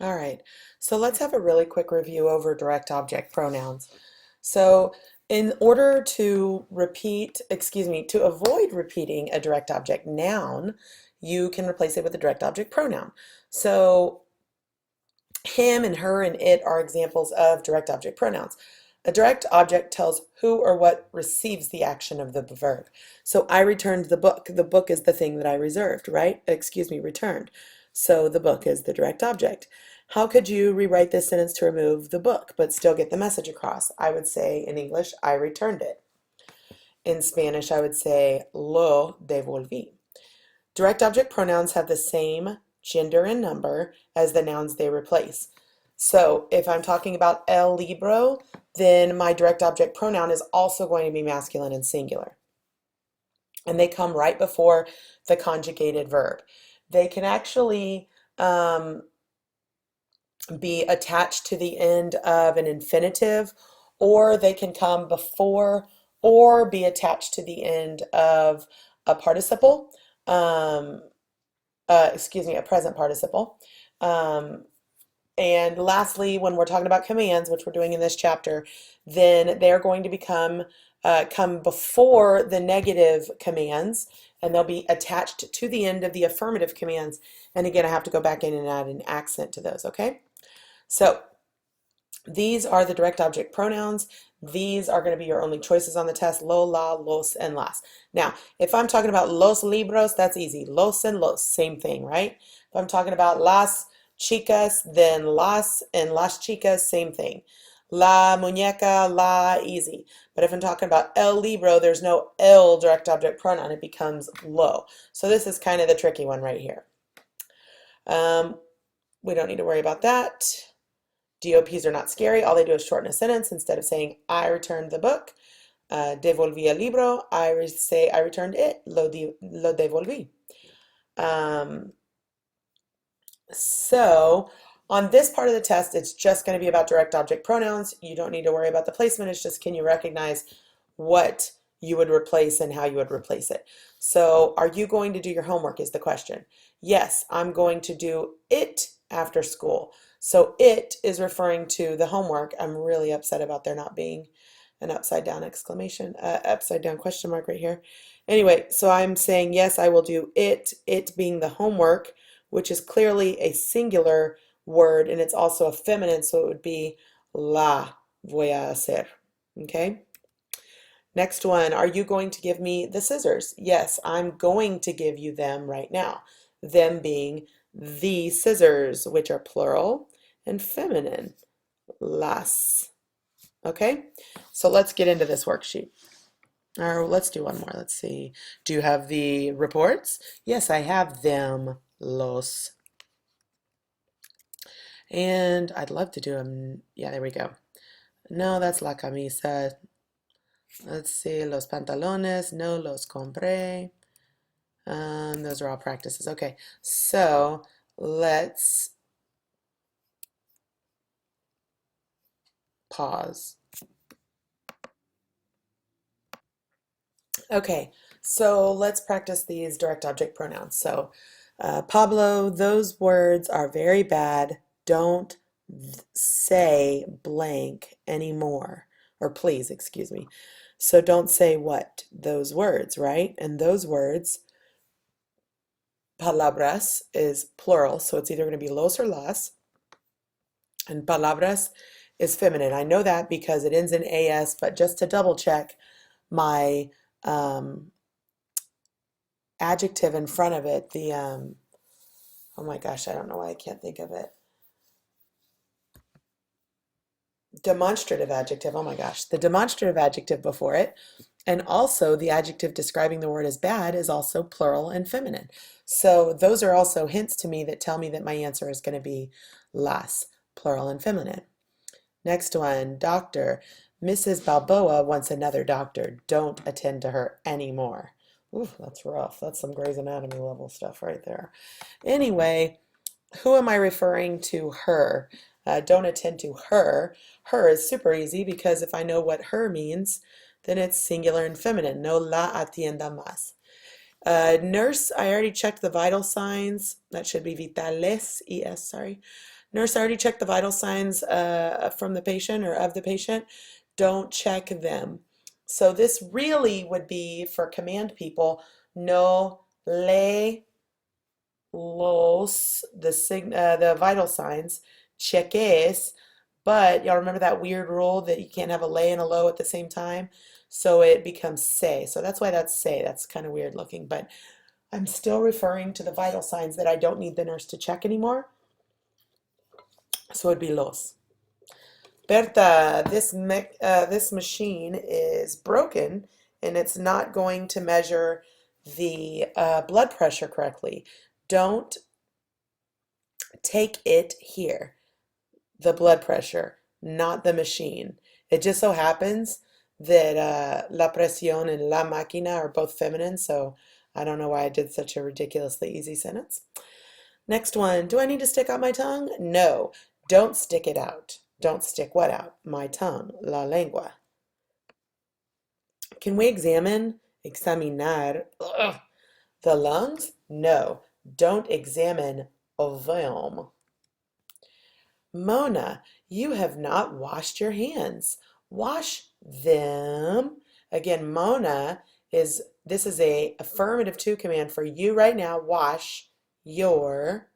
All right, so let's have a really quick review over direct object pronouns. So in order to to avoid repeating a direct object noun, you can replace it with a direct object pronoun. So him and her and it are examples of direct object pronouns. A direct object tells who or what receives the action of the verb. So I returned the book. The book is the thing that I reserved, right? Returned. So the book is the direct object. How could you rewrite this sentence to remove the book but still get the message across? I would say in English, I returned it. In Spanish, I would say lo devolví. Direct object pronouns have the same gender and number as the nouns they replace. So if I'm talking about el libro, then my direct object pronoun is also going to be masculine and singular. And they come right before the conjugated verb. They can actually be attached to the end of an infinitive, or they can come before or be attached to the end of a participle. Um, a present participle. And lastly, when we're talking about commands, which we're doing in this chapter, then they're going to come before the negative commands, and they'll be attached to the end of the affirmative commands. And again, I have to go back in and add an accent to those, okay? So these are the direct object pronouns. These are going to be your only choices on the test: lo, la, los, and las. Now, if I'm talking about los libros, that's easy. Los and los, same thing, right? If I'm talking about las chicas, then las and las chicas, same thing. La muñeca, la, easy. But if I'm talking about el libro, there's no el direct object pronoun. It becomes lo. So this is kind of the tricky one right here. We don't need to worry about that. DOPs are not scary. All they do is shorten a sentence. Instead of saying I returned the book, devolví el libro, I say I returned it, lo devolví. So on this part of the test, it's just going to be about direct object pronouns. You don't need to worry about the placement. It's just, can you recognize what you would replace and how you would replace it? So are you going to do your homework is the question. Yes, I'm going to do it after school. So it is referring to the homework. I'm really upset about there not being an upside down question mark right here. Anyway, so I'm saying yes, I will do it being the homework, which is clearly a singular word, and it's also a feminine, so it would be la voy a hacer. Okay? Next one, are you going to give me the scissors? Yes, I'm going to give you them right now. Them being the scissors, which are plural and feminine, las. Okay, so let's get into this worksheet. Or let's do one more. Let's see. Do you have the reports? Yes, I have them, los. And I'd love to do them. Yeah, there we go. No, that's la camisa. Let's see, los pantalones. No, los compré. Those are all practices. Okay, so let's pause. Okay, so let's practice these direct object pronouns. So, Pablo, those words are very bad. Don't say blank anymore. Or please, excuse me. So don't say what? Those words, right? And those words, palabras is plural, so it's either going to be los or las. And palabras is feminine. I know that because it ends in AS, but just to double check, my adjective in front of it, oh my gosh, I don't know why I can't think of it. Demonstrative adjective, oh my gosh, the demonstrative adjective before it, and also the adjective describing the word as bad is also plural and feminine. So those are also hints to me that tell me that my answer is going to be las, plural and feminine. Next one, doctor. Mrs. Balboa wants another doctor. Don't attend to her anymore. Ooh, that's rough. That's some Grey's Anatomy level stuff right there. Anyway, who am I referring to? Her. Don't attend to her. Her is super easy because if I know what her means, then it's singular and feminine. No la atienda más. Nurse, I already checked the vital signs. That should be vitales, es, sorry. Nurse already checked the vital signs from the patient or of the patient. Don't check them. So this really would be for command people, no le los, the vital signs, cheques, but y'all remember that weird rule that you can't have a lay and a low at the same time? So it becomes say. So that's why that's say. That's kind of weird looking, but I'm still referring to the vital signs that I don't need the nurse to check anymore. So it'd be los. Berta, this machine is broken and it's not going to measure the blood pressure correctly. Don't take it here, the blood pressure, not the machine. It just so happens that la presión and la máquina are both feminine, so I don't know why I did such a ridiculously easy sentence. Next one, do I need to stick out my tongue? No, don't stick it out. Don't stick what out? My tongue, la lengua. Can we examinar, the lungs? No, don't examine them. Mona, you have not washed your hands. Wash them. Again, Mona this is a affirmative to command for you right now. Wash your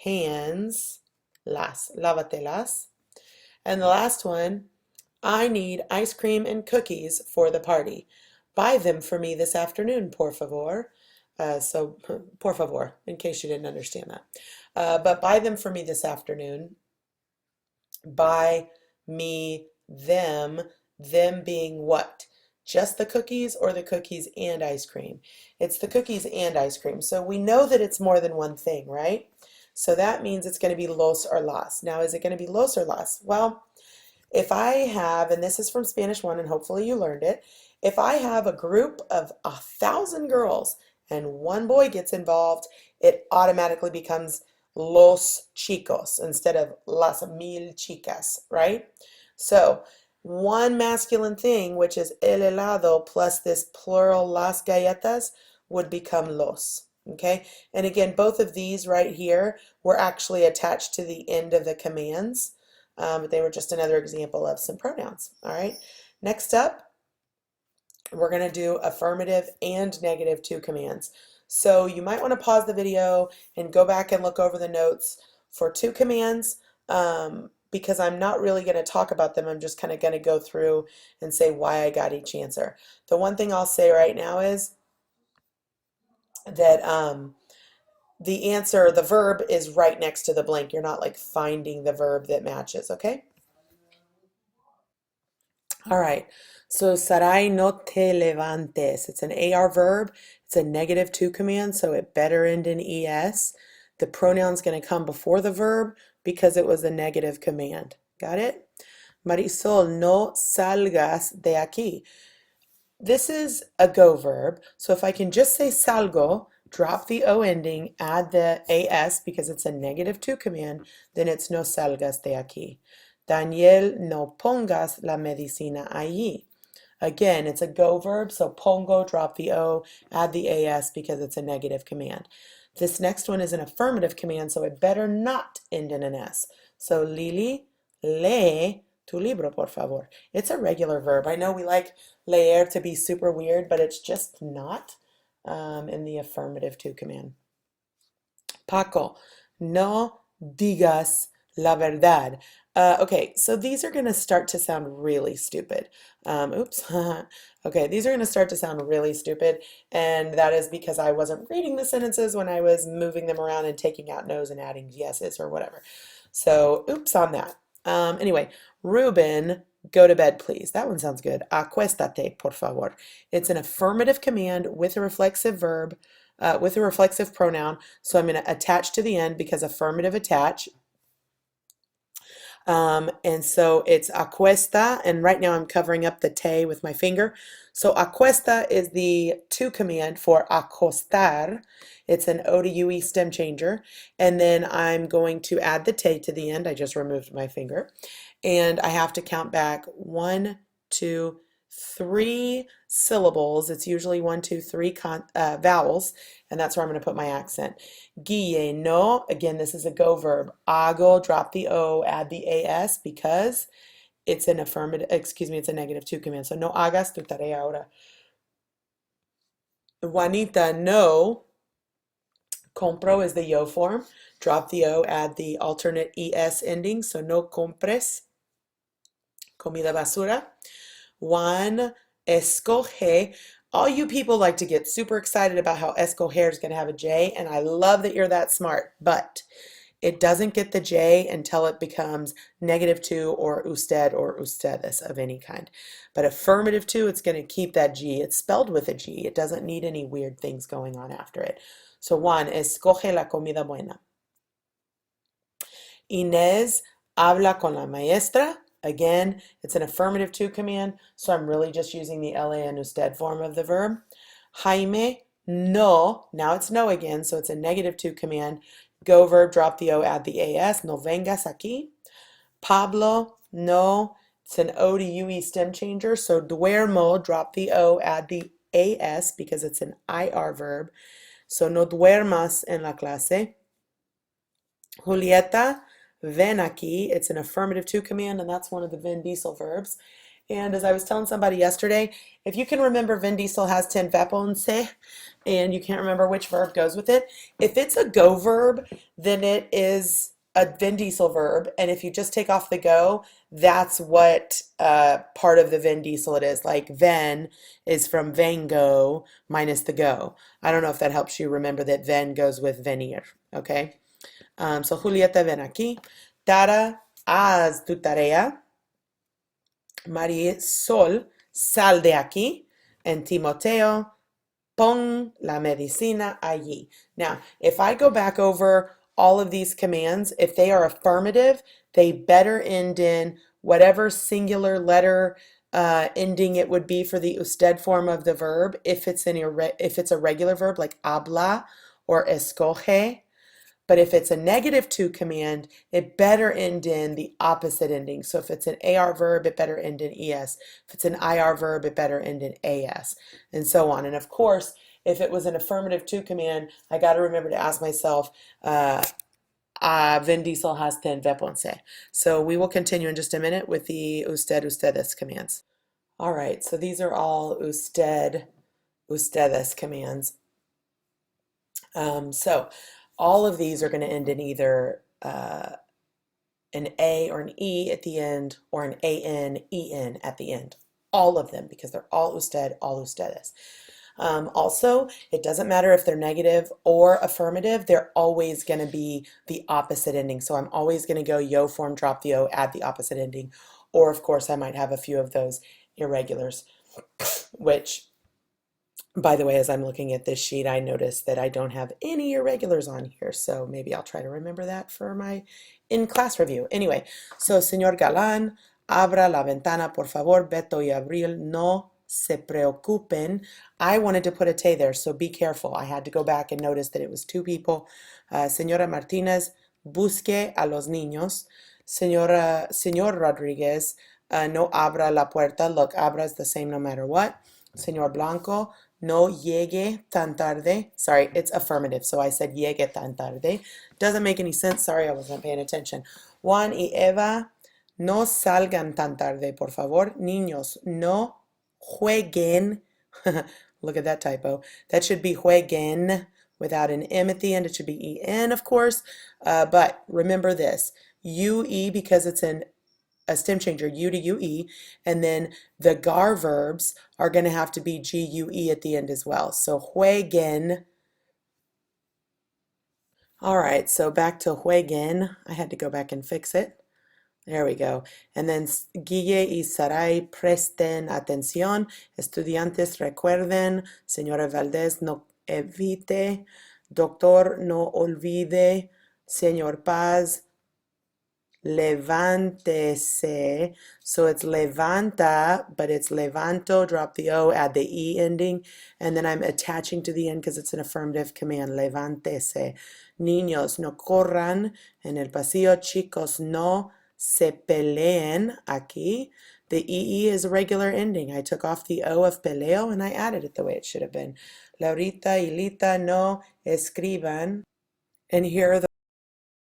hands. Lávatelas. And the last one, I need ice cream and cookies for the party. Buy them for me this afternoon, por favor. So, por favor, in case you didn't understand that. But buy them for me this afternoon. Buy me them being what? Just the cookies or the cookies and ice cream? It's the cookies and ice cream. So we know that it's more than one thing, right? So that means it's going to be los or las. Now, is it going to be los or las? Well, if I have, and this is from Spanish 1, and hopefully you learned it, if I have a group of 1,000 girls and one boy gets involved, it automatically becomes los chicos instead of las mil chicas, right? So one masculine thing, which is el helado plus this plural las galletas, would become los. Okay, and again, both of these right here were actually attached to the end of the commands. But they were just another example of some pronouns. All right, next up, we're going to do affirmative and negative to commands. So you might want to pause the video and go back and look over the notes for to commands because I'm not really going to talk about them. I'm just kind of going to go through and say why I got each answer. The one thing I'll say right now is that the answer, the verb is right next to the blank. You're not like finding the verb that matches, okay? All right, so Sarai no te levantes. It's an AR verb. It's a negative to command, so it better end in ES. The pronoun's going to come before the verb because it was a negative command. Got it? Marisol, no salgas de aquí. This is a go verb, so if I can just say salgo, drop the O ending, add the AS because it's a negative to command, then it's no salgas de aquí. Daniel, no pongas la medicina allí. Again, it's a go verb, so pongo, drop the O, add the AS because it's a negative command. This next one is an affirmative command, so it better not end in an S. So Lili, lee tu libro, por favor. It's a regular verb. I know we like leer to be super weird, but it's just not in the affirmative to command. Paco, no digas la verdad. Okay, so these are going to start to sound really stupid. Oops. Okay, these are going to start to sound really stupid, and that is because I wasn't reading the sentences when I was moving them around and taking out no's and adding yeses or whatever. So, oops on that. Anyway, Ruben, go to bed, please. That one sounds good. Acuéstate, por favor. It's an affirmative command with a reflexive verb, with a reflexive pronoun. So I'm going to attach to the end because affirmative attach. And so it's acuesta, and right now I'm covering up the te with my finger. So acuesta is the to command for acostar. It's an O to UE stem changer. And then I'm going to add the te to the end. I just removed my finger. And I have to count back 1, 2, three syllables. It's usually one, two, three vowels, and that's where I'm going to put my accent. Guille, no. Again, this is a go verb. Hago, drop the O, add the AS because it's an affirmative, excuse me, it's a negative two command. So no hagas tu tarea ahora. Juanita, no. Compro is the yo form. Drop the O, add the alternate ES ending. So no compres. Comida basura. Juan, escoge. All you people like to get super excited about how escoger is going to have a J, and I love that you're that smart, but it doesn't get the J until it becomes negative two or usted or ustedes of any kind. But affirmative two, it's going to keep that G. It's spelled with a G. It doesn't need any weird things going on after it. So Juan, escoge la comida buena. Inés habla con la maestra. Again, it's an affirmative two command, so I'm really just using the LA and usted form of the verb. Jaime, no. Now it's no again, so it's a negative two command. Go verb, drop the O, add the AS. No vengas aquí. Pablo, no. It's an O to UE stem changer, so duermo, drop the O, add the AS because it's an IR verb. So no duermas en la clase. Julieta, ven aquí. It's an affirmative two command, and that's one of the Vin Diesel verbs. And as I was telling somebody yesterday, if you can remember Vin Diesel has 10 verponse, and you can't remember which verb goes with it, if it's a go verb, then it is a Vin Diesel verb. And if you just take off the go, that's what part of the Vin Diesel it is. Like ven is from vengo minus the go. I don't know if that helps you remember that ven goes with venir, okay? So Julieta, ven aquí. Tara, haz tu tarea. Marisol, sal de aquí. And Timoteo, pon la medicina allí. Now, if I go back over all of these commands, if they are affirmative, they better end in whatever singular letter ending it would be for the usted form of the verb. If it's a regular verb like habla or escoge. But if it's a negative two command, it better end in the opposite ending. So if it's an AR verb, it better end in ES. If it's an IR verb, it better end in AS, and so on. And of course, if it was an affirmative two command, I got to remember to ask myself, Vin Diesel has 10 verponse. So we will continue in just a minute with the usted, ustedes commands. All right, so these are all usted, ustedes commands. So all of these are going to end in either an A or an E at the end or an AN, EN at the end. All of them, because they're all usted, all ustedes. Also, it doesn't matter if they're negative or affirmative, they're always going to be the opposite ending. So I'm always going to go yo form, drop the O, add the opposite ending. Or, of course, I might have a few of those irregulars, which, by the way, as I'm looking at this sheet, I noticed that I don't have any irregulars on here, so maybe I'll try to remember that for my in-class review. Anyway, so señor Galán, abra la ventana, por favor, Beto y Abril, no se preocupen. I wanted to put a te there, so be careful. I had to go back and notice that it was two people. Señora Martínez, busque a los niños. Señor Rodriguez, no abra la puerta. Look, abra is the same no matter what. Señor Blanco, no llegue tan tarde. Sorry, it's affirmative, so I said llegue tan tarde. Doesn't make any sense. Sorry, I wasn't paying attention. Juan y Eva, no salgan tan tarde, por favor. Niños, no jueguen. Look at that typo. That should be jueguen without an M at the end. It should be EN, of course. But remember this. UE, because it's a stem changer, U to UE, and then the GAR verbs are going to have to be GUE at the end as well. So jueguen. All right, so back to jueguen. I had to go back and fix it. There we go. And then Guille y Saray, presten atención. Estudiantes, recuerden. Señora Valdés, no evite. Doctor, no olvide. Señor Paz, levántese. So it's levanta, but it's levanto, drop the O, add the E ending, and then I'm attaching to the end because it's an affirmative command, levántese. Niños, no corran en el pasillo. Chicos, no se peleen aquí. The EE is a regular ending. I took off the O of peleo and I added it the way it should have been. Laurita y Lita no escriban. And here are